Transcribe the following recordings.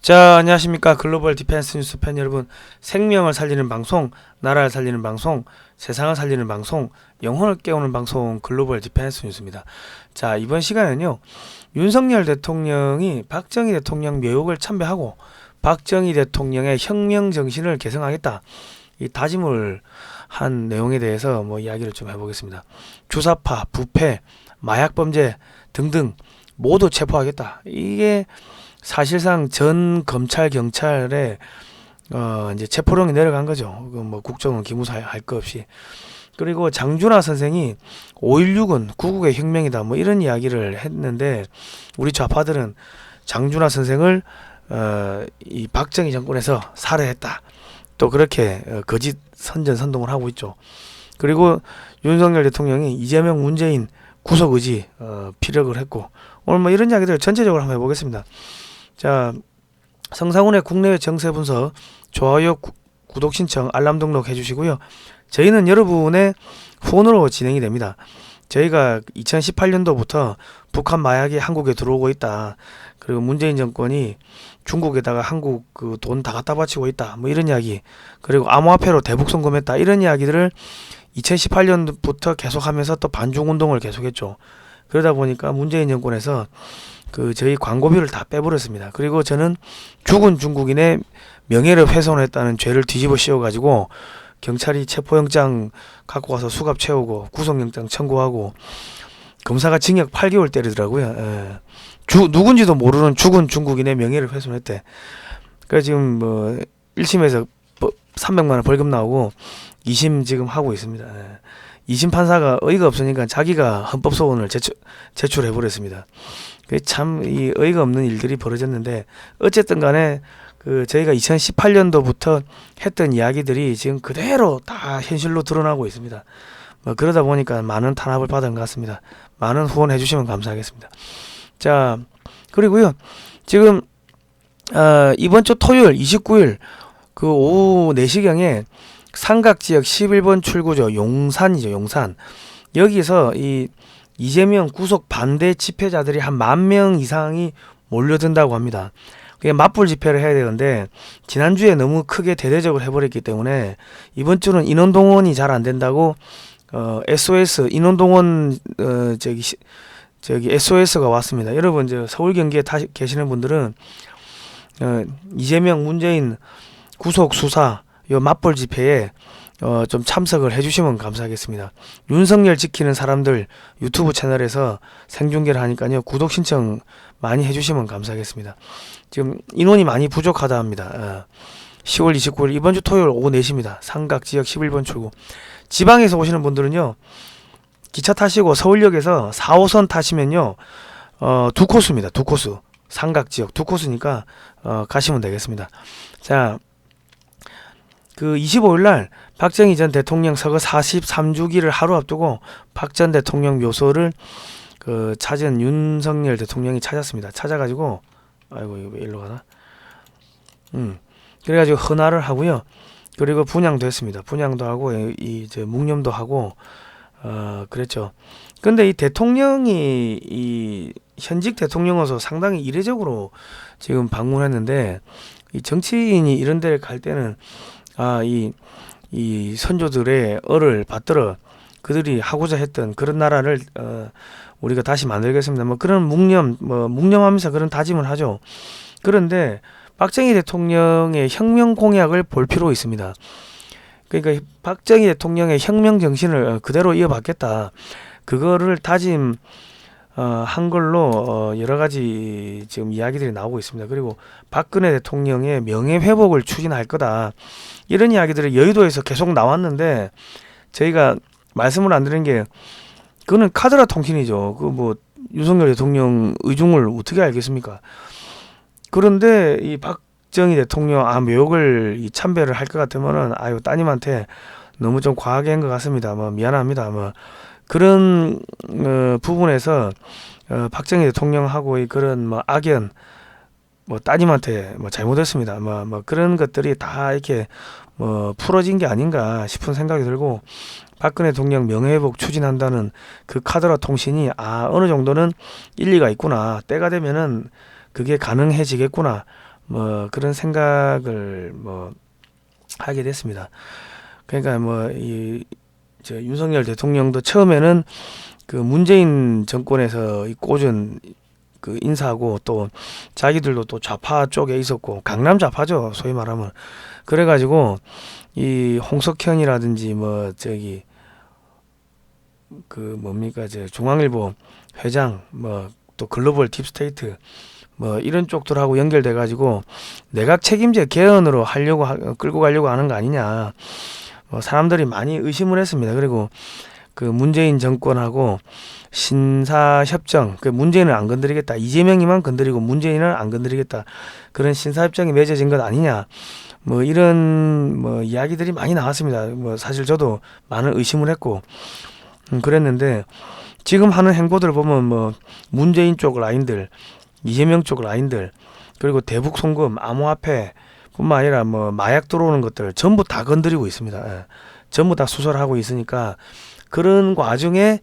자, 안녕하십니까. 글로벌 디펜스 뉴스 팬 여러분. 생명을 살리는 방송, 나라를 살리는 방송, 세상을 살리는 방송, 영혼을 깨우는 방송, 글로벌 디펜스 뉴스입니다. 자, 이번 시간에는요, 윤석열 대통령이 박정희 대통령 묘역을 참배하고 박정희 대통령의 혁명 정신을 계승하겠다, 이 다짐을 한 내용에 대해서 이야기를 좀 해보겠습니다. 주사파, 부패, 마약범죄 등등 모두 체포하겠다. 이게 사실상 전 검찰 경찰에 이제 체포령이 내려간 거죠. 국정은 기무사 할 거 없이. 그리고 장준하 선생이 5.16은 구국의 혁명이다 이런 이야기를 했는데, 우리 좌파들은 장준하 선생을 이 박정희 정권에서 살해했다, 또 그렇게 거짓 선전선동을 하고 있죠. 그리고 윤석열 대통령이 이재명 문재인 구속 의지 피력을 했고, 오늘 이런 이야기들 전체적으로 한번 해보겠습니다. 자, 성상훈의 국내외 정세 분석, 좋아요, 구독 신청, 알람 등록 해주시고요. 저희는 여러분의 후원으로 진행이 됩니다. 저희가 2018년도부터 북한 마약이 한국에 들어오고 있다, 그리고 문재인 정권이 중국에다가 한국 그 돈 다 갖다 바치고 있다, 이런 이야기, 그리고 암호화폐로 대북 송금했다, 이런 이야기들을 2018년부터 계속하면서 또 반중운동을 계속했죠. 그러다 보니까 문재인 정권에서 저희 광고비를 다 빼버렸습니다. 그리고 저는 죽은 중국인의 명예를 훼손했다는 죄를 뒤집어 씌워가지고 경찰이 체포영장 갖고 가서 수갑 채우고 구속영장 청구하고 검사가 징역 8개월 때리더라고요. 누군지도 모르는 죽은 중국인의 명예를 훼손했대. 그래서 지금 1심에서 300만원 벌금 나오고 2심 지금 하고 있습니다. 2심 판사가 어이가 없으니까 자기가 헌법소원을 제출해버렸습니다. 참 이 어이가 없는 일들이 벌어졌는데, 어쨌든 간에 저희가 2018년도부터 했던 이야기들이 지금 그대로 다 현실로 드러나고 있습니다. 그러다 보니까 많은 탄압을 받은 것 같습니다. 많은 후원해 주시면 감사하겠습니다. 자, 그리고요, 지금 이번 주 토요일 29일 오후 4시경에 삼각지역 11번 출구죠. 용산이죠. 용산. 여기서 이재명 구속 반대 집회자들이 한 10,000명 이상이 몰려든다고 합니다. 그게 맞불 집회를 해야 되는데 지난주에 너무 크게 대대적으로 해버렸기 때문에 이번 주는 인원 동원이 잘 안 된다고 SOS 인원 동원 SOS가 왔습니다. 여러분 서울 경기에 계시는 분들은 이재명 문재인 구속 수사 요 맞불 집회에 좀 참석을 해주시면 감사하겠습니다. 윤석열 지키는 사람들 유튜브 채널에서 생중계를 하니까요, 구독 신청 많이 해주시면 감사하겠습니다. 지금 인원이 많이 부족하다 합니다. 10월 29일 이번 주 토요일 오후 4시입니다. 삼각지역 11번 출구. 지방에서 오시는 분들은요, 기차 타시고 서울역에서 4호선 타시면요, 두 코스입니다. 두 코스. 삼각지역 두 코스니까 가시면 되겠습니다. 자, 25일날 박정희 전 대통령 서거 43주기를 하루 앞두고 박 전 대통령 묘소를 찾은 윤석열 대통령이 찾았습니다. 찾아가지고, 아이고 이거 왜 일로 가나? 그래가지고 헌화를 하고요. 그리고 분향도 했습니다. 분향도 하고 묵념도 하고 그랬죠. 근데 이 대통령이 이 현직 대통령으로서 상당히 이례적으로 지금 방문했는데, 이 정치인이 이런 데를 갈 때는 이 선조들의 얼을 받들어 그들이 하고자 했던 그런 나라를 우리가 다시 만들겠습니다. 그런 묵념하면서 그런 다짐을 하죠. 그런데 박정희 대통령의 혁명 공약을 볼 필요 있습니다. 그러니까 박정희 대통령의 혁명 정신을 그대로 이어받겠다, 그거를 다짐 한 걸로 여러 가지 지금 이야기들이 나오고 있습니다. 그리고 박근혜 대통령의 명예회복을 추진할 거다, 이런 이야기들이 여의도에서 계속 나왔는데, 저희가 말씀을 안 드린 게, 그거는 카드라 통신이죠. 윤석열 대통령 의중을 어떻게 알겠습니까? 그런데 이 박정희 대통령 묘역을 참배를 할 것 같으면은 따님한테 너무 좀 과하게 한 것 같습니다. 미안합니다. 그런 부분에서 박정희 대통령하고의 그런 악연, 따님한테 잘못했습니다. 그런 것들이 다 이렇게 풀어진 게 아닌가 싶은 생각이 들고, 박근혜 대통령 명예회복 추진한다는 그 카드라 통신이 어느 정도는 일리가 있구나, 때가 되면은 그게 가능해지겠구나, 뭐 그런 생각을 뭐 하게 됐습니다. 그러니까 뭐 이 저 윤석열 대통령도 처음에는 그 문재인 정권에서 이 꽂은 그 인사하고 또 자기들도 또 좌파 쪽에 있었고 강남 좌파죠 소위 말하면. 그래가지고 이 홍석현이라든지 뭐 저기 그 뭡니까 저 중앙일보 회장 뭐 또 글로벌 딥스테이트 뭐 이런 쪽들하고 연결돼 가지고 내각 책임제 개헌으로 하려고 끌고 가려고 하는 거 아니냐. 뭐 사람들이 많이 의심을 했습니다. 그리고 그 문재인 정권하고 신사협정, 그 문재인을 안 건드리겠다, 이재명이만 건드리고 문재인을 안 건드리겠다, 그런 신사협정이 맺어진 것 아니냐, 뭐 이런 뭐 이야기들이 많이 나왔습니다. 뭐 사실 저도 많은 의심을 했고 그랬는데 지금 하는 행보들 보면 뭐 문재인 쪽 라인들, 이재명 쪽 라인들, 그리고 대북 송금, 암호화폐 뿐만 아니라 뭐 마약 들어오는 것들 전부 다 건드리고 있습니다. 예. 전부 다 수설하고 있으니까 그런 와중에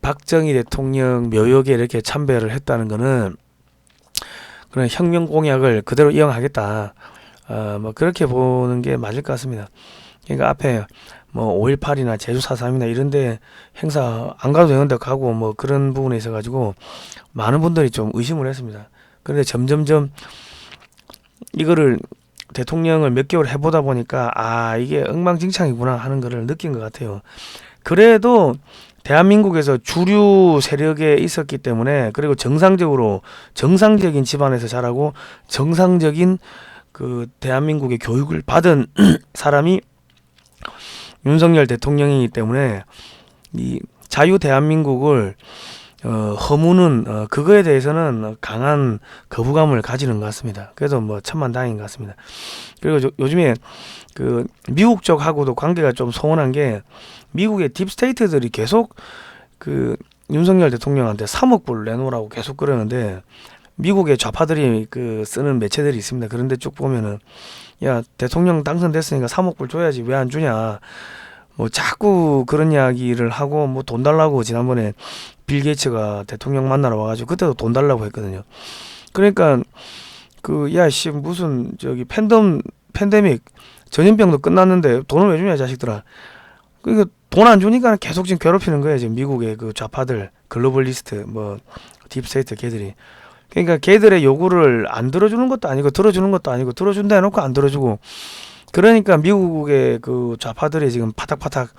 박정희 대통령 묘역에 이렇게 참배를 했다는 거는 그런 혁명 공약을 그대로 이어가겠다. 뭐 그렇게 보는 게 맞을 것 같습니다. 그러니까 앞에 뭐 5.18이나 제주 4.3이나 이런데 행사 안 가도 되는데 가고 뭐 그런 부분에 있어 가지고 많은 분들이 좀 의심을 했습니다. 그런데 점점점 이거를 대통령을 몇 개월 해보다 보니까 이게 엉망진창이구나 하는 거를 느낀 것 같아요. 그래도 대한민국에서 주류 세력에 있었기 때문에, 그리고 정상적인 집안에서 자라고 정상적인 그 대한민국의 교육을 받은 사람이 윤석열 대통령이기 때문에 이 자유 대한민국을 허무는 그거에 대해서는 강한 거부감을 가지는 것 같습니다. 그래서 뭐 천만다행인 것 같습니다. 그리고 요즘에 그 미국 쪽하고도 관계가 좀 소원한 게, 미국의 딥스테이트들이 계속 그 윤석열 대통령한테 3억 불 내놓으라고 계속 그러는데, 미국의 좌파들이 그 쓰는 매체들이 있습니다. 그런데 쭉 보면은 야 대통령 당선됐으니까 3억 불 줘야지 왜 안 주냐, 뭐 자꾸 그런 이야기를 하고, 뭐 돈 달라고 지난번에 빌 게이츠가 대통령 만나러 와가지고 그때도 돈 달라고 했거든요. 그러니까 그 야씨 무슨 저기 팬데믹 전염병도 끝났는데 돈을 왜 주냐 자식들아. 그러니까 돈 안 주니까 계속 지금 괴롭히는 거예요 지금 미국의 그 좌파들, 글로벌리스트, 뭐 딥스테이트 걔들이. 그러니까 걔들의 요구를 안 들어주는 것도 아니고 들어주는 것도 아니고, 들어준다 해놓고 안 들어주고, 그러니까 미국의 그 좌파들이 지금 파닥파닥,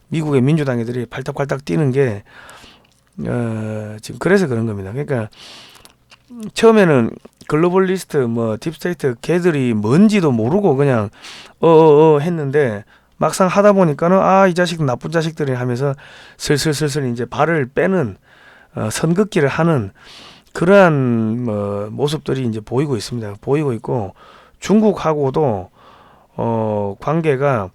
미국의 민주당 애들이 발딱발딱 뛰는 게 지금 그래서 그런 겁니다. 그러니까 처음에는 글로벌리스트 뭐 딥스테이트 걔들이 뭔지도 모르고 그냥 했는데, 막상 하다 보니까는 이 자식 나쁜 자식들이 하면서 슬슬 이제 발을 빼는 선긋기를 하는 그러한 뭐 모습들이 이제 보이고 있습니다. 보이고 있고, 중국하고도 관계가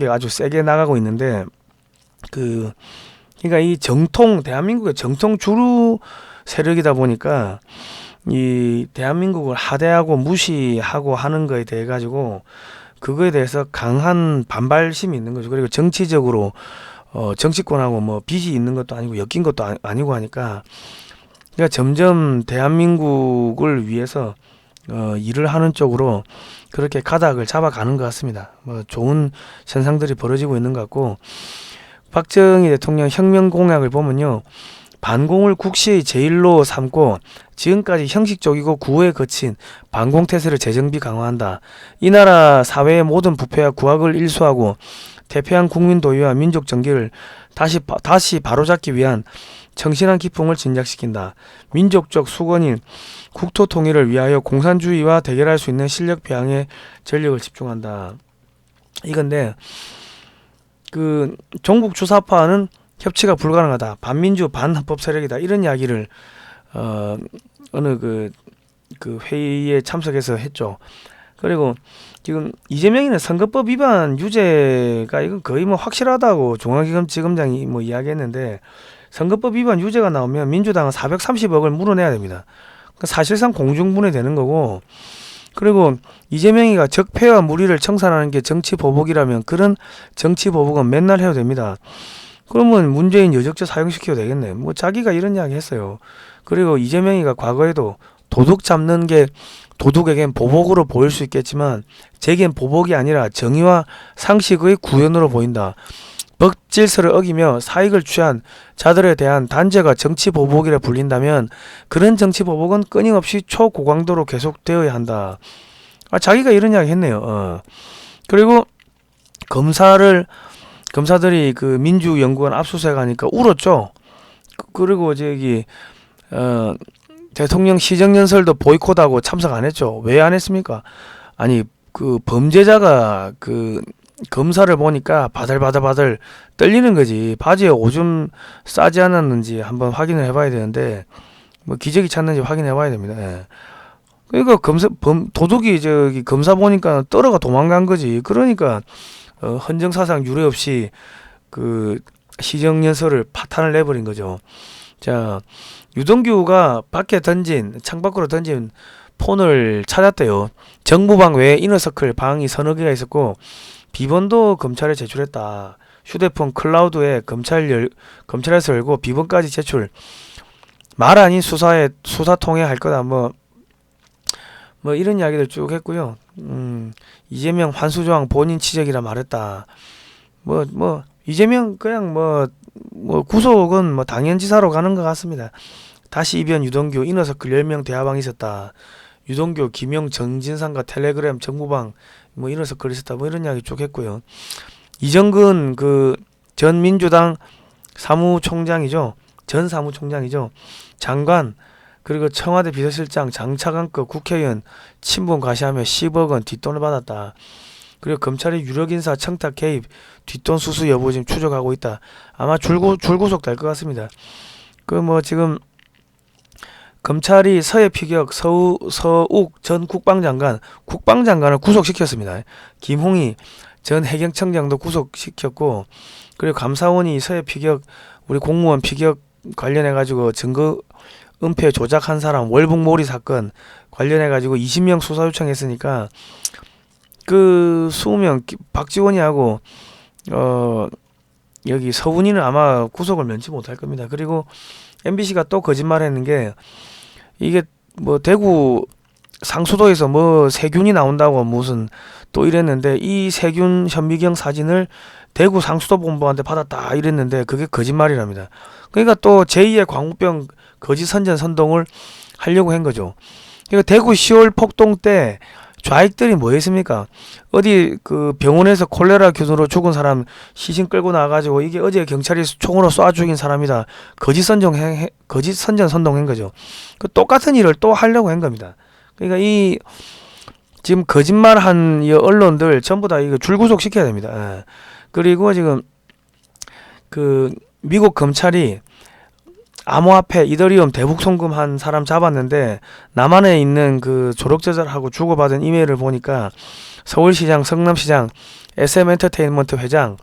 아주 세게 나가고 있는데, 그러니까 이 대한민국의 정통 주류 세력이다 보니까 이 대한민국을 하대하고 무시하고 하는 거에 대해 가지고 그거에 대해서 강한 반발심이 있는 거죠. 그리고 정치적으로 정치권하고 뭐 빚이 있는 것도 아니고 엮인 것도 아니고 하니까, 그러니까 점점 대한민국을 위해서 일을 하는 쪽으로 그렇게 가닥을 잡아가는 것 같습니다. 뭐 좋은 현상들이 벌어지고 있는 것 같고, 박정희 대통령 혁명 공약을 보면요, 반공을 국시의 제일로 삼고 지금까지 형식적이고 구호에 거친 반공태세를 재정비 강화한다. 이 나라 사회의 모든 부패와 구악을 일소하고 태평양 국민 도의와 민족 정기를 다시 바로잡기 위한 청신한 기풍을 진작시킨다. 민족적 수건인 국토 통일을 위하여 공산주의와 대결할 수 있는 실력 배양에 전력을 집중한다. 이건데 그 종북 주사파는 협치가 불가능하다. 반민주 반헌법 세력이다. 이런 이야기를 어느 그 회의에 참석해서 했죠. 그리고 지금 이재명이는 선거법 위반 유죄가 이건 거의 뭐 확실하다고 중앙지검장이 뭐 이야기했는데, 선거법 위반 유죄가 나오면 민주당은 430억을 물어내야 됩니다. 그러니까 사실상 공중분해 되는 거고, 그리고 이재명이가 적폐와 무리를 청산하는 게 정치 보복이라면 그런 정치 보복은 맨날 해도 됩니다. 그러면 문재인 여적죄 사용시켜도 되겠네. 뭐 자기가 이런 이야기 했어요. 그리고 이재명이가 과거에도 도둑 잡는 게 도둑에겐 보복으로 보일 수 있겠지만 제겐 보복이 아니라 정의와 상식의 구현으로 보인다. 법 질서를 어기며 사익을 취한 자들에 대한 단죄가 정치 보복이라 불린다면 그런 정치 보복은 끊임없이 초고강도로 계속되어야 한다. 자기가 이런 이야기 했네요. 그리고 검사들이 그 민주연구원 압수수색하니까 울었죠. 그리고 저기 대통령 시정연설도 보이콧하고 참석 안 했죠. 왜 안 했습니까? 아니 그 범죄자가 그 검사를 보니까 바들바들 떨리는 거지. 바지에 오줌 싸지 않았는지 한번 확인을 해봐야 되는데 뭐 기저귀 찼는지 확인해봐야 됩니다. 예. 그러니까 도둑이 저기 검사 보니까 떨어가 도망간 거지. 그러니까 헌정사상 유례 없이 그 시정연설을 파탄을 내버린 거죠. 자, 유동규가 창밖으로 던진 폰을 찾았대요. 정부방 외에 이너서클 방이 서너 개가 있었고 비번도 검찰에 제출했다. 휴대폰 클라우드에 검찰에서 열고 비번까지 제출. 말 아닌 수사 통해할 거다. 뭐 이런 이야기들 쭉 했고요. 이재명 환수조항 본인 지적이라 말했다. 이재명 그냥 구속은 당연지사로 가는 것 같습니다. 다시 이변 유동규 이너서클 10명 대화방이 있었다. 유동규 김용 정진상과 텔레그램 정부방 이너서클 있었다. 이런 이야기 쭉 했고요. 이정근 그 전 민주당 사무총장이죠. 전 사무총장이죠. 장관 그리고 청와대 비서실장 장차관급 국회의원 친분 과시하며 10억 원 뒷돈을 받았다. 그리고 검찰이 유력인사 청탁 개입 뒷돈 수수 여부 지금 추적하고 있다. 아마 줄구속 될 것 같습니다. 지금 검찰이 서해 피격 서욱 전 국방장관을 구속시켰습니다. 김홍희 전 해경청장도 구속시켰고, 그리고 감사원이 서해 피격 우리 공무원 피격 관련해 가지고 증거 은폐 조작한 사람 월북몰이 사건 관련해 가지고 20명 수사 요청했으니까 그 20명 박지원이 하고 여기 서훈이는 아마 구속을 면치 못할 겁니다. 그리고 MBC가 또 거짓말했는 게 이게 대구 상수도에서 세균이 나온다고 무슨 또 이랬는데 이 세균 현미경 사진을 대구 상수도 본부한테 받았다 이랬는데 그게 거짓말이랍니다. 그러니까 또 제2의 광우병 거짓 선전선동을 하려고 한 거죠. 그러니까 대구 10월 폭동 때 좌익들이 뭐 했습니까? 어디 그 병원에서 콜레라 균으로 죽은 사람 시신 끌고 나와가지고 이게 어제 경찰이 총으로 쏴 죽인 사람이다. 거짓 선전 선동한 거죠. 그 똑같은 일을 또 하려고 한 겁니다. 그러니까 이 지금 거짓말한 이 언론들 전부 다 이거 줄구속 시켜야 됩니다. 예. 그리고 지금 그 미국 검찰이 암호화폐 이더리움 대북 송금한 사람 잡았는데 남한에 있는 그 조력제자하고 주고받은 이메일을 보니까 서울시장, 성남시장, SM엔터테인먼트 회장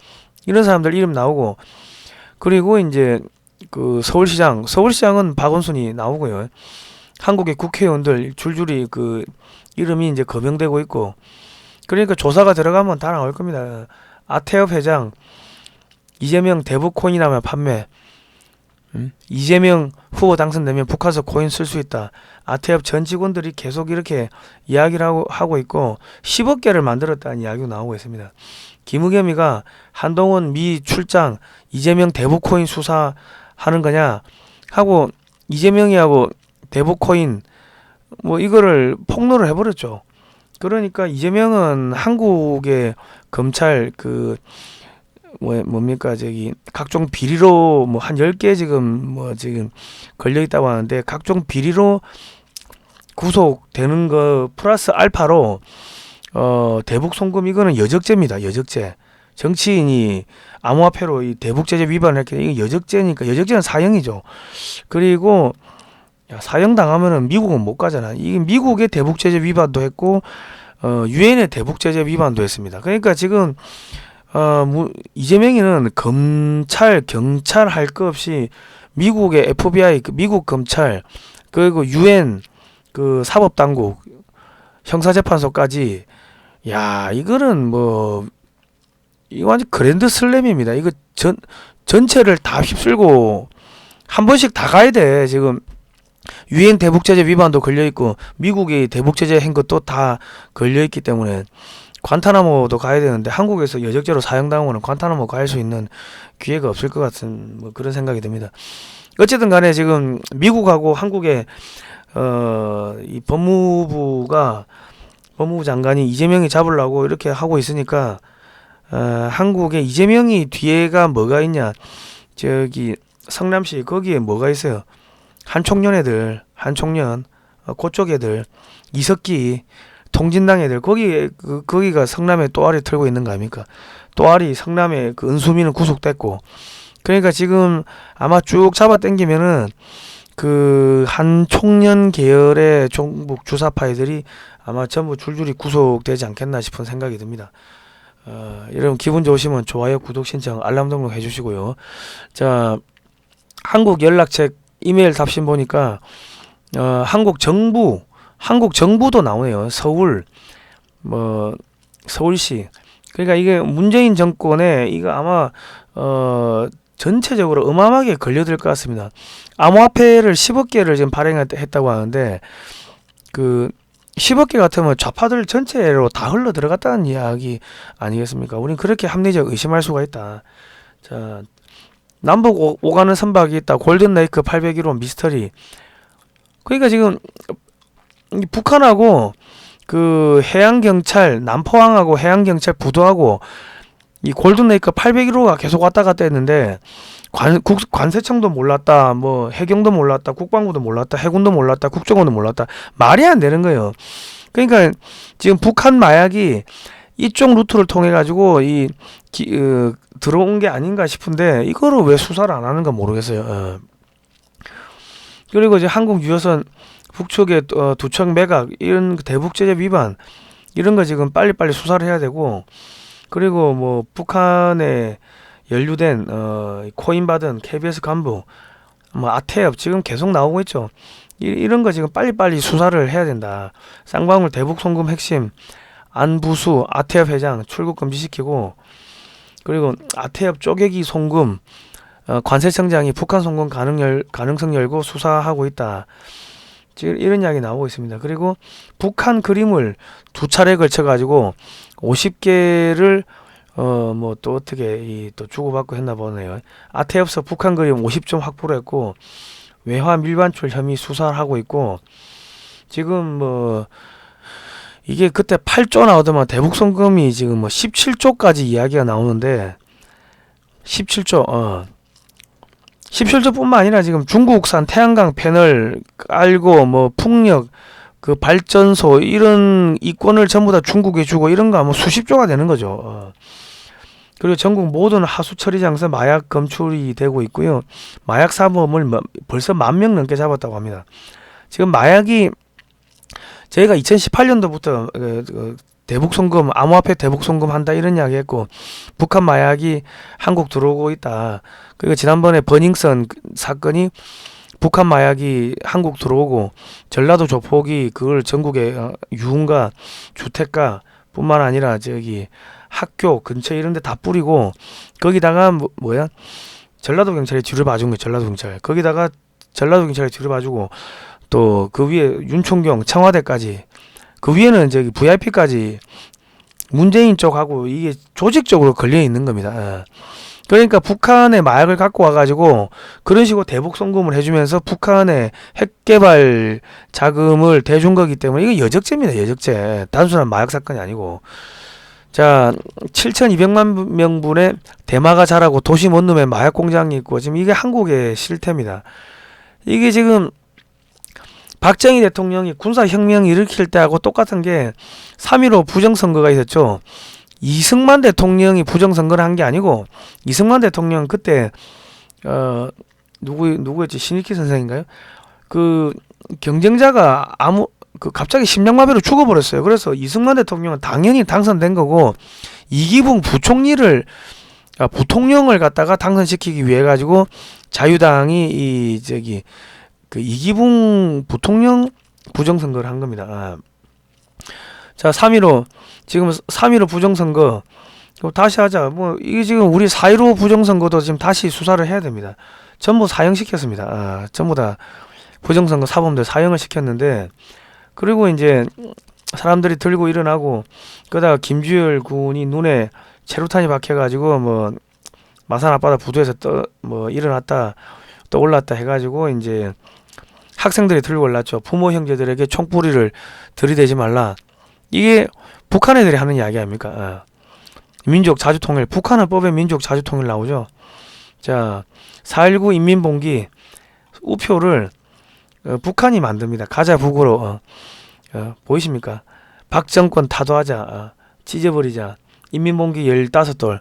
이런 사람들 이름 나오고, 그리고 이제 그 서울시장은 박원순이 나오고요. 한국의 국회의원들 줄줄이 그 이름이 이제 거명되고 있고, 그러니까 조사가 들어가면 다 나올 겁니다. 아태업 회장 이재명 대북 코인이라면 판매, 이재명 후보 당선되면 북한서 코인 쓸 수 있다. 아태업 전 직원들이 계속 이렇게 이야기를 하고 있고 10억 개를 만들었다는 이야기가 나오고 있습니다. 김의겸이가 한동훈 미 출장 이재명 대북 코인 수사하는 거냐 하고 이재명이하고 대북 코인 이거를 폭로를 해버렸죠. 그러니까 이재명은 한국의 검찰 뭡니까 저기 각종 비리로 한 10개 지금 걸려 있다고 하는데, 각종 비리로 구속되는 거 플러스 알파로 대북 송금 이거는 여적죄입니다. 여적죄. 정치인이 암호화폐로 이 대북 제재 위반을 했기 때문에 이게 여적죄니까, 여적죄는 사형이죠. 그리고 사형 당하면은 미국은 못 가잖아. 이게 미국의 대북 제재 위반도 했고 유엔의 대북 제재 위반도 했습니다. 그러니까 지금 이재명이는 검찰, 경찰 할 거 없이 미국의 FBI, 미국 검찰, 그리고 UN 그 사법당국, 형사재판소까지, 이거는 이거 완전 그랜드 슬램입니다. 이거 전체를 다 휩쓸고 한 번씩 다 가야 돼. 지금 유엔 대북 제재 위반도 걸려 있고 미국이 대북 제재 한 것도 다 걸려 있기 때문에 관타나모도 가야 되는데 한국에서 여적죄로 사형당하면 관타나모 갈 수 있는 기회가 없을 것 같은 뭐 그런 생각이 듭니다. 어쨌든 간에 지금 미국하고 한국의 이 법무부 장관이 이재명이 잡으려고 이렇게 하고 있으니까 한국에 이재명이 뒤에가 뭐가 있냐, 저기 성남시 거기에 뭐가 있어요. 한총련 그쪽 애들, 이석기 통진당 애들, 거기가 성남에 또아리 털고 있는 거 아닙니까? 또아리 성남에 그 은수미는 구속됐고, 그러니까 지금 아마 쭉 잡아 당기면은 그 한총련 계열의 종북 주사파이들이 아마 전부 줄줄이 구속되지 않겠나 싶은 생각이 듭니다. 여러분 기분 좋으시면 좋아요, 구독 신청, 알람 등록 해주시고요. 자, 한국 연락책 이메일 답신 보니까 한국 정부도 나오네요. 서울시. 그러니까 이게 문재인 정권에 이거 아마 전체적으로 어마어마하게 걸려들 것 같습니다. 암호화폐를 10억 개를 지금 발행했다고 하는데 그 10억 개 같으면 좌파들 전체로 다 흘러 들어갔다는 이야기 아니겠습니까? 우린 그렇게 합리적 의심할 수가 있다. 자, 남북 오가는 선박이 있다. 골든레이크 801호 미스터리. 그러니까 지금 북한하고 그 해양경찰, 남포항하고 해양경찰 부두하고 이 골든레이크 801호가 계속 왔다 갔다 했는데 관세청도 몰랐다, 뭐 해경도 몰랐다, 국방부도 몰랐다, 해군도 몰랐다, 국정원도 몰랐다. 말이 안 되는 거예요. 그러니까 지금 북한 마약이 이쪽 루트를 통해 가지고 들어온 게 아닌가 싶은데 이거를 왜 수사를 안 하는가 모르겠어요. 그리고 이제 한국 유효선 북측의 두척 매각 이런 대북 제재 위반 이런 거 지금 빨리빨리 수사를 해야 되고, 그리고 뭐 북한에 연루된 코인 받은 KBS 간부, 뭐 아태엽 지금 계속 나오고 있죠. 이런 거 지금 빨리빨리 수사를 해야 된다. 쌍방울 대북 송금 핵심 안부수 아태엽 회장 출국 금지시키고, 그리고 아태엽 쪼개기 송금 관세청장이 북한 송금 가능성 열고 수사하고 있다. 지금 이런 이야기 나오고 있습니다. 그리고 북한 그림을 두 차례 걸쳐 가지고 50개를 뭐 또 어떻게 또 주고받고 했나 보네요. 아태엽서 북한 그림 50점 확보를 했고, 외화 밀반출 혐의 수사를 하고 있고, 지금 뭐 이게 그때 8조 나오더만 대북 송금이 지금 뭐 17조까지 이야기가 나오는데 17조뿐만 아니라 지금 중국산 태양광 패널 깔고 뭐 풍력 그 발전소 이런 이권을 전부 다 중국에 주고 이런 거 하면 수십조가 되는 거죠. 그리고 전국 모든 하수 처리 장소 마약 검출이 되고 있고요. 마약 사범을 벌써 10,000명 넘게 잡았다고 합니다. 지금 마약이 저희가 2018년도부터 대북 송금, 암호화폐 대북 송금 한다 이런 이야기 했고, 북한 마약이 한국 들어오고 있다. 그리고 지난번에 버닝썬 사건이 북한 마약이 한국 들어오고 전라도 조폭이 그걸 전국에 유흥가, 주택가 뿐만 아니라 저기 학교 근처 이런 데 다 뿌리고, 거기다가 전라도 경찰에 뒤를 봐준 거예요. 전라도 경찰. 거기다가 전라도 경찰에 뒤를 봐주고, 또 그 위에 윤총경 청와대까지, 그 위에는 저기 VIP까지 문재인 쪽하고 이게 조직적으로 걸려 있는 겁니다. 그러니까 북한의 마약을 갖고 와가지고 그런 식으로 대북 송금을 해주면서 북한의 핵개발 자금을 대준 거기 때문에 이거 여적죄입니다. 여적죄. 단순한 마약 사건이 아니고. 자, 7,200만 명분의 대마가 자라고 도시 원룸에 마약 공장이 있고, 지금 이게 한국의 실태입니다. 이게 지금 박정희 대통령이 군사혁명 일으킬 때하고 똑같은 게 3.15 부정선거가 있었죠. 이승만 대통령이 부정선거를 한 게 아니고, 이승만 대통령 그때 누구였지? 신익희 선생인가요? 그 경쟁자가 갑자기 심장마비로 죽어버렸어요. 그래서 이승만 대통령은 당연히 당선된 거고, 이기붕 부통령을 갖다가 당선시키기 위해 가지고 자유당이 이기붕 부통령 부정선거를 한 겁니다. 자, 3.15 지금 3.15 부정선거 다시 하자. 뭐 이게 지금 우리 4.15 부정선거도 지금 다시 수사를 해야 됩니다. 전부 사형시켰습니다. 전부 다 부정선거 사범들 사형을 시켰는데, 그리고 이제 사람들이 들고 일어나고, 그러다가 김주열 군이 눈에 체류탄이 박혀가지고 뭐 마산 앞바다 부두에서 일어났다 또 올랐다 해가지고 이제 학생들이 들고 올랐죠. 부모 형제들에게 총뿌리를 들이대지 말라. 이게 북한 애들이 하는 이야기 아닙니까? 민족 자주통일, 북한은 법에 민족 자주통일 나오죠. 자, 4.19 인민봉기 우표를 북한이 만듭니다. 가자 북으로. 보이십니까? 박정권 타도하자, 찢어버리자. 인민봉기 15돌.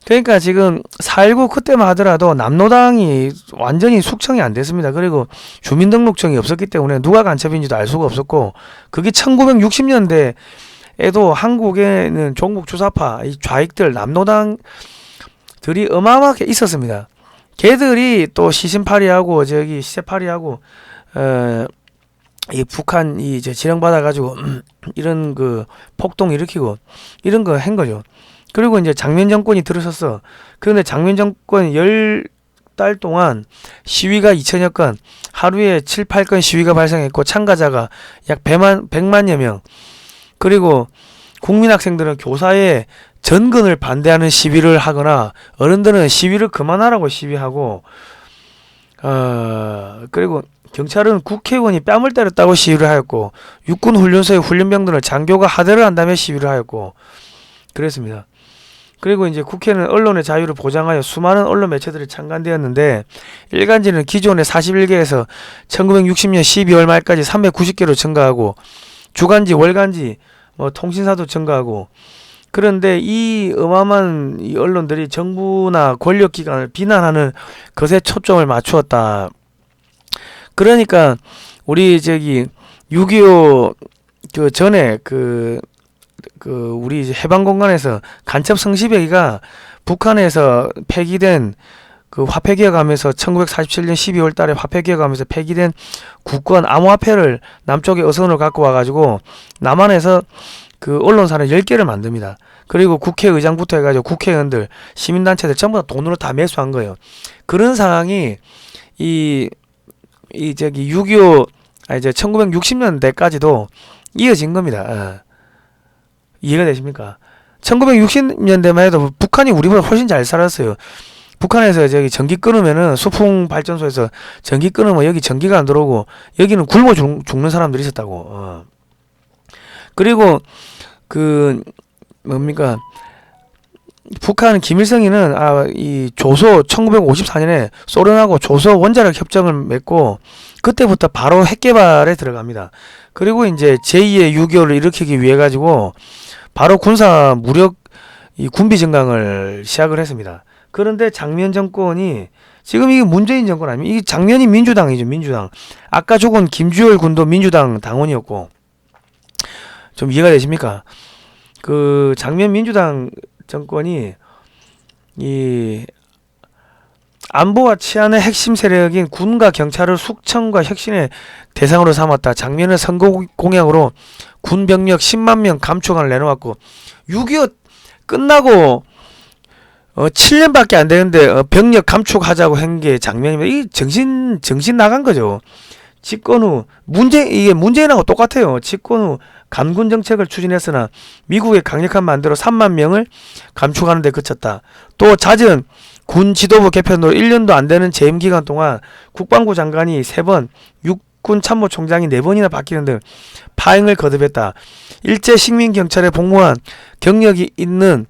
그러니까 지금 4.19 그때만 하더라도 남로당이 완전히 숙청이 안 됐습니다. 그리고 주민등록증이 없었기 때문에 누가 간첩인지도 알 수가 없었고, 그게 1960년대에도 한국에는 종북주사파, 이 좌익들, 남로당들이 어마어마하게 있었습니다. 걔들이 또 시신파리하고 시세파리하고 이 북한 이제 지령받아가지고 이런 그 폭동 일으키고 이런 거 한 거죠. 그리고 이제 장면 정권이 들어섰어. 그런데 장면 정권 10달 동안 시위가 2000여 건, 하루에 7, 8건 시위가 발생했고, 참가자가 약 100만여 명. 그리고 국민학생들은 교사의 전근을 반대하는 시위를 하거나, 어른들은 시위를 그만하라고 시위하고, 그리고 경찰은 국회의원이 뺨을 때렸다고 시위를 하였고, 육군 훈련소의 훈련병들은 장교가 하대를 한다며 시위를 하였고, 그랬습니다. 그리고 이제 국회는 언론의 자유를 보장하여 수많은 언론 매체들이 창간되었는데, 일간지는 기존의 41개에서 1960년 12월 말까지 390개로 증가하고, 주간지, 월간지, 통신사도 증가하고. 그런데 이 어마어마한 이 언론들이 정부나 권력기관을 비난하는 것에 초점을 맞추었다. 그러니까 우리 6.25 그 전에 우리 이제 해방공간에서 간첩 성시배기가 북한에서 폐기된 그 화폐기억하면서 1947년 12월 달에 화폐기억하면서 폐기된 국권 암호화폐를 남쪽에 어선을 갖고 와가지고 남한에서 그 언론사를 10개를 만듭니다. 그리고 국회의장부터 해가지고 국회의원들, 시민단체들 전부 다 돈으로 다 매수한 거예요. 그런 상황이 6.25 이제 1960년대까지도 이어진 겁니다. 이해가 되십니까? 1960년대만 해도 북한이 우리보다 훨씬 잘 살았어요. 북한에서 전기 끊으면은 소풍 발전소에서 전기 끊으면 여기 전기가 안 들어오고 여기는 굶어 죽는 사람들이 있었다고. 그리고 북한 김일성이는 이 조소 1954년에 소련하고 조소 원자력 협정을 맺고 그때부터 바로 핵 개발에 들어갑니다. 그리고 이제 제2의 6.25를 일으키기 위해 가지고 바로 군사 무력 이 군비 증강을 시작을 했습니다. 그런데 장면 정권이 지금 이게 문재인 정권 아닙니까? 이게 장면이 민주당이죠, 민주당. 아까 죽은 김주열 군도 민주당 당원이었고. 좀 이해가 되십니까? 그 장면 민주당 정권이 이 안보와 치안의 핵심 세력인 군과 경찰을 숙청과 혁신의 대상으로 삼았다. 장면은 선거 공약으로 군 병력 10만 명 감축안을 내놓았고 6.25 끝나고 7년밖에 안 되는데 병력 감축하자고 한 게 장면입니다. 이 정신 나간 거죠. 집권 후 이게 문재인하고 똑같아요. 집권 후 감군 정책을 추진했으나 미국의 강력한 만대로 3만 명을 감축하는 데 그쳤다. 또 잦은 군 지도부 개편으로 1년도 안 되는 재임 기간 동안 국방부 장관이 3번, 육군 참모총장이 4번이나 바뀌는 등 파행을 거듭했다. 일제 식민 경찰에 복무한 경력이 있는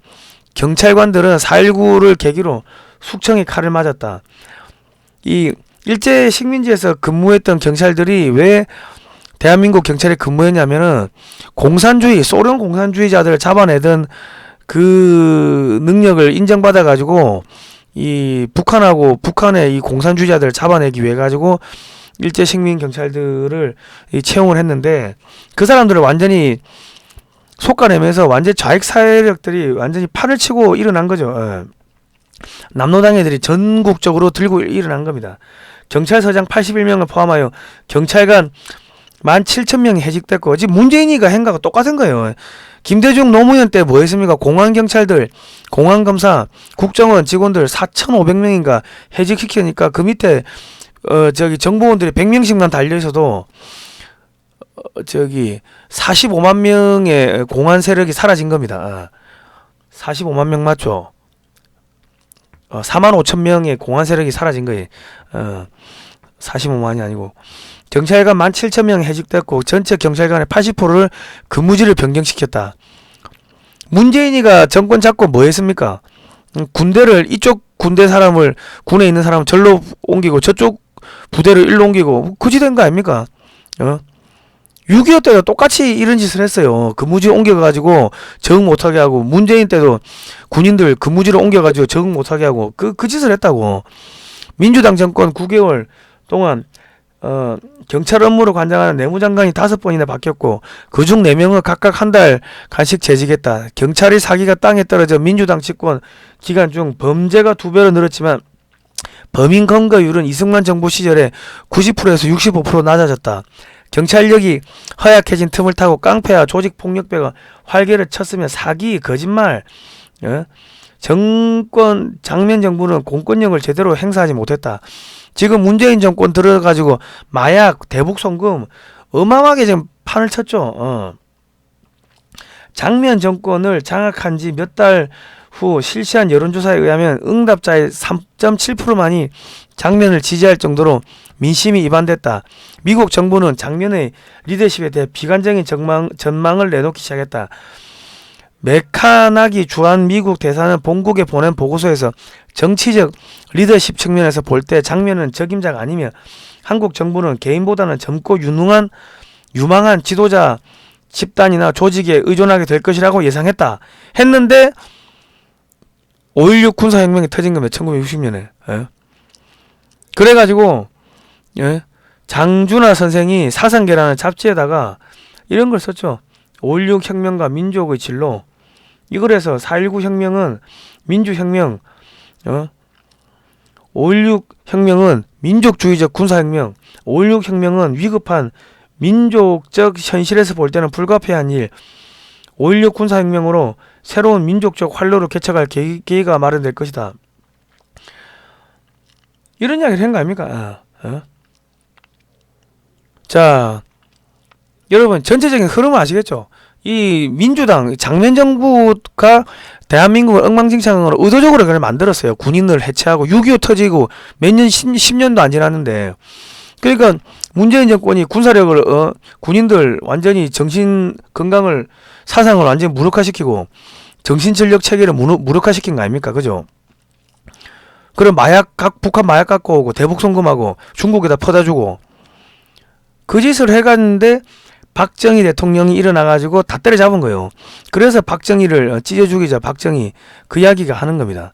경찰관들은 4.19를 계기로 숙청의 칼을 맞았다. 이 일제 식민지에서 근무했던 경찰들이 왜 대한민국 경찰에 근무했냐면은 공산주의, 소련 공산주의자들을 잡아내던 그 능력을 인정받아 가지고 이 북한의 이 공산주의자들을 잡아내기 위해 가지고 일제 식민 경찰들을 채용을 했는데 그 사람들을 완전히 속가내면서 완전 좌익 세력들이 완전히 팔을 치고 일어난 거죠. 남로당 애들이 전국적으로 들고 일어난 겁니다. 경찰서장 81명을 포함하여 경찰관 17,000명이 해직됐고 지금 문재인이가 한 거하고 똑같은 거예요. 김대중 노무현 때 뭐 했습니까? 공안경찰들, 공안검사, 국정원 직원들 4,500명인가 해직시키니까 그 밑에 저기 정보원들이 100명씩만 달려 있어도 저기 45만 명의 공안 세력이 사라진 겁니다. 45만 명 맞죠? 4만 5천 명의 공안 세력이 사라진 거예요. 45만이 아니고. 경찰관 17,000명 해직됐고 전체 경찰관의 80%를 근무지를 변경시켰다. 문재인이가 정권 잡고 뭐 했습니까? 군대를 이쪽 군대 사람을 군에 있는 사람을 절로 옮기고 저쪽 부대를 일로 옮기고 그지 된 거 아닙니까? 6.25 때도 똑같이 이런 짓을 했어요. 근무지 옮겨가지고 적응 못하게 하고, 문재인 때도 군인들 근무지를 옮겨가지고 적응 못하게 하고 그 짓을 했다고. 민주당 정권 9개월 동안 경찰 업무로 관장하는 내무장관이 5번이나 바뀌었고 그중 4명은 각각 한 달간씩 재직했다. 경찰의 사기가 땅에 떨어져 민주당 집권 기간 중 범죄가 2배로 늘었지만 범인 검거율은 이승만 정부 시절에 90%에서 65% 낮아졌다. 경찰력이 허약해진 틈을 타고 깡패와 조직폭력배가 활개를 쳤으며 사기, 거짓말, 장면 정부는 공권력을 제대로 행사하지 못했다. 지금 문재인 정권 들어가지고 마약, 대북 송금 어마어마하게 지금 판을 쳤죠. 장면 정권을 장악한 지 몇 달 후 실시한 여론조사에 의하면 응답자의 3.7%만이 장면을 지지할 정도로 민심이 이반됐다. 미국 정부는 장면의 리더십에 대해 비관적인 전망을 내놓기 시작했다. 메카나기 주한 미국 대사는 본국에 보낸 보고서에서 정치적 리더십 측면에서 볼 때 장면은 적임자가 아니며 한국 정부는 개인보다는 젊고 유망한 지도자 집단이나 조직에 의존하게 될 것이라고 예상했다. 했는데 5.16 군사혁명이 터진 겁니다. 1960년에. 그래가지고 장준하 선생이 사상계라는 잡지에다가 이런 걸 썼죠. 5.16 혁명과 민족의 진로. 이걸 해서 4.19 혁명은 민주혁명, 5.16 혁명은 민족주의적 군사혁명, 5.16 혁명은 위급한 민족적 현실에서 볼 때는 불가피한 일, 5.16 군사혁명으로 새로운 민족적 활로를 개척할 계기가 마련될 것이다. 이런 이야기를 한 거 아닙니까? 자, 여러분 전체적인 흐름을 아시겠죠? 이 민주당 장면정부가 대한민국을 엉망진창으로 의도적으로 그걸 만들었어요. 군인을 해체하고 6.25 터지고 몇 년 10년도 안 지났는데, 그러니까 문재인 정권이 군사력을 군인들 완전히 정신 건강을 사상을 완전히 무력화시키고 정신전력 체계를 무력화시킨 거 아닙니까? 그죠? 그럼 북한 마약 갖고 오고 대북 송금하고 중국에다 퍼다 주고 그 짓을 해갔는데 박정희 대통령이 일어나가지고 다 때려잡은 거예요. 그래서 박정희를 찢어 죽이자 박정희 그 이야기가 하는 겁니다.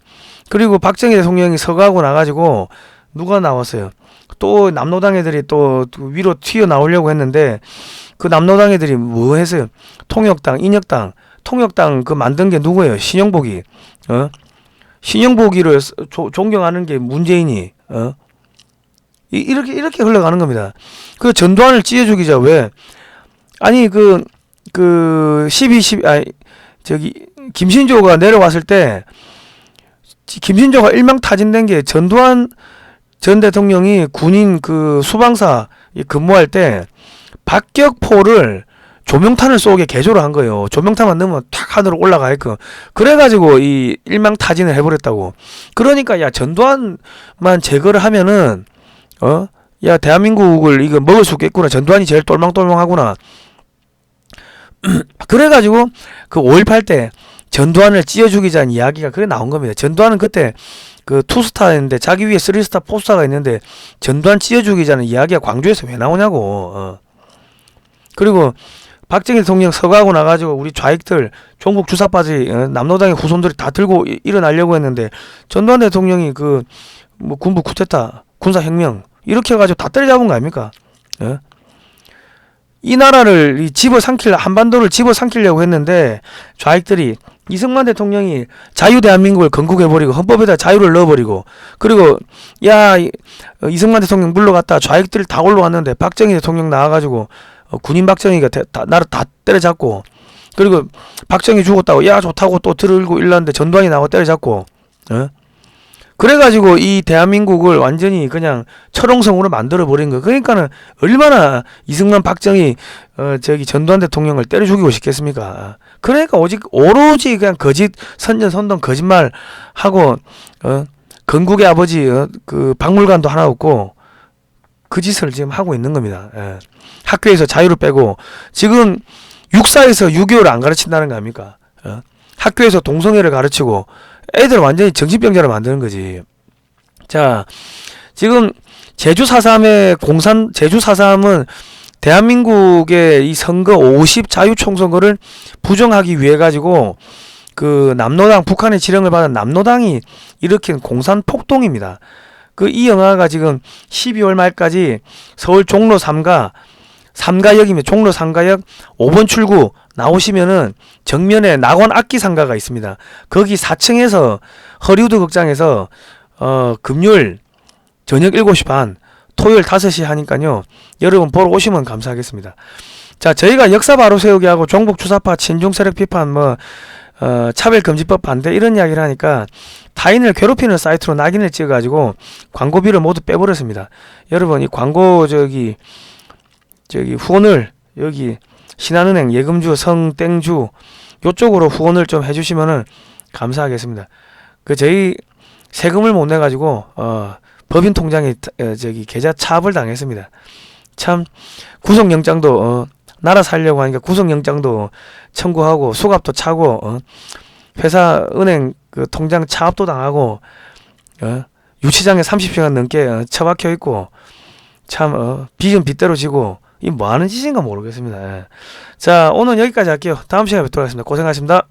그리고 박정희 대통령이 서거하고 나가지고 누가 나왔어요? 또 남로당 애들이 또 위로 튀어나오려고 했는데 그 남로당 애들이 뭐 했어요? 통역당, 인혁당, 통역당 그 만든 게 누구예요? 신영복이. 신영복이를 존경하는 게 문재인이. 이렇게 흘러가는 겁니다. 그 전두환을 찢어 죽이자. 왜? 아니 김신조가 내려왔을 때 김신조가 일망타진된 게 전두환 전 대통령이 군인 그 수방사 근무할 때 박격포를 조명탄을 쏘게 개조를 한 거예요. 조명탄만 넣으면 탁 하늘로 올라가게끔. 그래가지고 이 일망타진을 해버렸다고. 그러니까 야 전두환만 제거를 하면은 야 대한민국을 이거 먹을 수 있겠구나. 전두환이 제일 똘망똘망하구나. 그래가지고 그 5.18 때 전두환을 찢어 죽이자는 이야기가 그래 나온 겁니다. 전두환은 그때 그 투스타였는데 자기 위에 3스타 4스타가 있는데 전두환 찢어 죽이자는 이야기가 광주에서 왜 나오냐고. 그리고 박정희 대통령 서거하고 나가지고 우리 좌익들 종북 주사바지 남로당의 후손들이 다 들고 일어나려고 했는데 전두환 대통령이 그 뭐 군부 쿠데타 군사혁명 이렇게 해가지고 다 때려잡은 거 아닙니까? 이 나라를 한반도를 집어삼키려고 했는데 좌익들이 이승만 대통령이 자유 대한민국을 건국해버리고 헌법에다 자유를 넣어버리고 그리고 야 이승만 대통령 물러갔다 좌익들이 다 올라왔는데 박정희 대통령 나와가지고 군인 박정희가 나를 다 때려잡고 그리고 박정희 죽었다고 야 좋다고 또 들고 일렀는데 전두환이 나와 때려잡고 그래가지고 이 대한민국을 완전히 그냥 철옹성으로 만들어 버린 거. 그러니까는 얼마나 이승만, 박정희, 저기 전두환 대통령을 때려 죽이고 싶겠습니까? 그러니까 오로지 그냥 거짓, 선전, 거짓말 하고, 건국의 아버지, 그 박물관도 하나 없고, 그 짓을 지금 하고 있는 겁니다. 예. 학교에서 자유를 빼고, 지금 육사에서 6.25를 안 가르친다는 거 아닙니까? 학교에서 동성애를 가르치고, 애들 완전히 정신병자를 만드는 거지. 자, 지금 제주 4.3의 제주 4.3은 대한민국의 이 선거 50 자유총선거를 부정하기 위해 가지고 그 남로당, 북한의 지령을 받은 남로당이 일으킨 공산 폭동입니다. 그 이 영화가 지금 12월 말까지 서울 종로 3가역이면 종로 3가역 5번 출구 나오시면은 정면에 낙원 악기 상가가 있습니다. 거기 4층에서 허리우드 극장에서 금요일 저녁 7시 반, 토요일 5시 하니까요. 여러분 보러 오시면 감사하겠습니다. 자, 저희가 역사 바로 세우기 하고 종북 주사파 친중 세력 비판 차별금지법 반대 이런 이야기를 하니까 타인을 괴롭히는 사이트로 낙인을 찍어가지고 광고비를 모두 빼버렸습니다. 여러분 이 광고 저기 후원을 여기 신한은행 예금주 성땡주 요쪽으로 후원을 좀 해주시면은 감사하겠습니다. 그 저희 세금을 못 내가지고 법인 통장에 저기 계좌 차압을 당했습니다. 참 구속영장도 나라 살려고 하니까 구속영장도 청구하고 수갑도 차고 회사 은행 그 통장 차압도 당하고 유치장에 30시간 넘게 처박혀 있고 참 빚은 빚대로 지고 이 뭐하는 짓인가 모르겠습니다. 자, 오늘 여기까지 할게요. 다음 시간에 뵙도록 하겠습니다. 고생하셨습니다.